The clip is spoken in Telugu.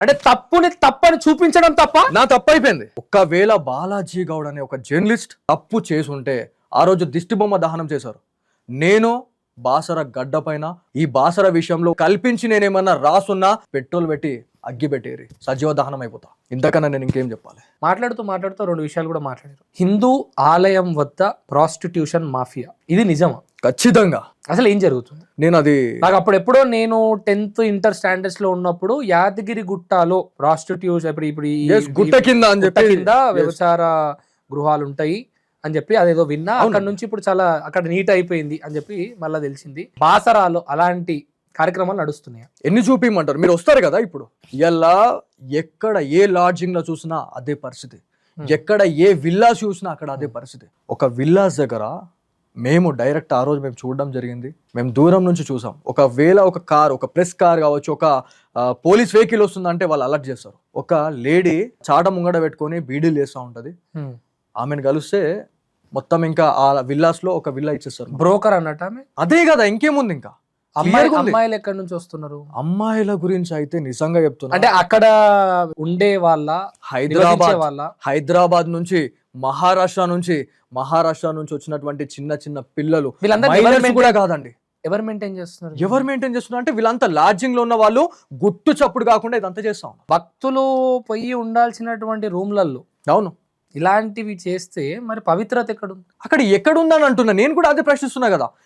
అంటే తప్పుని తప్పని చూపించడం తప్ప. నా తప్పు అయిపోయింది. ఒకవేళ బాలాజీ గౌడ్ అనే ఒక జర్నలిస్ట్ తప్పు చేసుంటే ఆ రోజు దిష్టి బొమ్మ దహనం చేశారు. నేను బాసర గడ్డ పైన ఈ బాసర విషయంలో కల్పించి నేనేమన్నా రాసున్నా పెట్రోల్ పెట్టి అగ్గి పెట్టేరి సజీవ దహనం అయిపోతా. ఇంతకన్నా నేను ఇంకేం చెప్పాలి? మాట్లాడుతూ రెండు విషయాలు కూడా మాట్లాడారు. హిందూ ఆలయం వద్ద ప్రాస్టిట్యూషన్ మాఫియా, ఇది నిజమా? ఖచ్చితంగా. అసలు ఏం జరుగుతుంది? నేను అది నాకు అప్పుడెప్పుడో నేను 10th ఇంటర్ స్టాండర్డ్స్ లో ఉన్నప్పుడు యాదగిరి గుట్టలో ప్రాస్టిట్యూషన్ ఇప్పుడు గుట్ట కింద అని గుట్ట చెప్పి కింద వ్యభిచార గృహాలు ఉంటాయి అని చెప్పి అదేదో విన్నా. అక్కడ నుంచి ఇప్పుడు చాలా అక్కడ నీట్ అయిపోయింది అని చెప్పి మళ్ళీ తెలిసింది. బాసరాలో అలాంటి కార్యక్రమాలు నడుస్తున్నాయి. ఎన్ని చూపించమంటారు? మీరు వస్తారు కదా ఇప్పుడు, ఇలా ఎక్కడ ఏ లాడ్జింగ్ లో చూసినా అదే పరిస్థితి, ఎక్కడ ఏ విల్లాస్ చూసినా అక్కడ అదే పరిస్థితి. ఒక విల్లాస్ దగ్గర మేము డైరెక్ట్ ఆ రోజు మేము చూడడం జరిగింది, మేము దూరం నుంచి చూసాం. ఒకవేళ ఒక కార్, ఒక ప్రెస్ కార్ కావచ్చు, ఒక పోలీస్ వెహికల్ వస్తుందంటే వాళ్ళు అలర్ట్ చేస్తారు. ఒక లేడీ చాట ముంగడ పెట్టుకొని బీడీలు చేస్తూ ఉంటది, ఆమెను కలిస్తే మొత్తం ఇంకా ఆ విల్లాస్ లో ఒక విల్లా ఇచ్చేస్తారు. బ్రోకర్ అన్నట్టు ఆమె. అదే కదా, ఇంకేముంది? ఇంకా అమ్మాయిలు ఎక్కడి నుంచి వస్తున్నారు? అమ్మాయిల గురించి అయితే నిజంగా చెప్తున్నా, అంటే అక్కడ ఉండే వాళ్ళ హైదరాబాద్ నుంచి మహారాష్ట్ర నుంచి వచ్చినటువంటి చిన్న చిన్న పిల్లలు, వీళ్ళందరూ కూడా కాదండి. ఎవరు మెయింటైన్ చేస్తున్నారు? ఎవరు మెయింటైన్ చేస్తున్నారు అంటే వీళ్ళంతా లాడ్జింగ్ లో ఉన్న వాళ్ళు గుట్టు చప్పుడు కాకుండా ఇదంతా చేస్తాం. భక్తులు పోయి ఉండాల్సినటువంటి రూమ్లలో అవును ఇలాంటివి చేస్తే మరి పవిత్రత ఎక్కడుంది? అక్కడ ఎక్కడుందని అంటున్నా. నేను కూడా అదే ప్రశ్నిస్తున్నా కదా.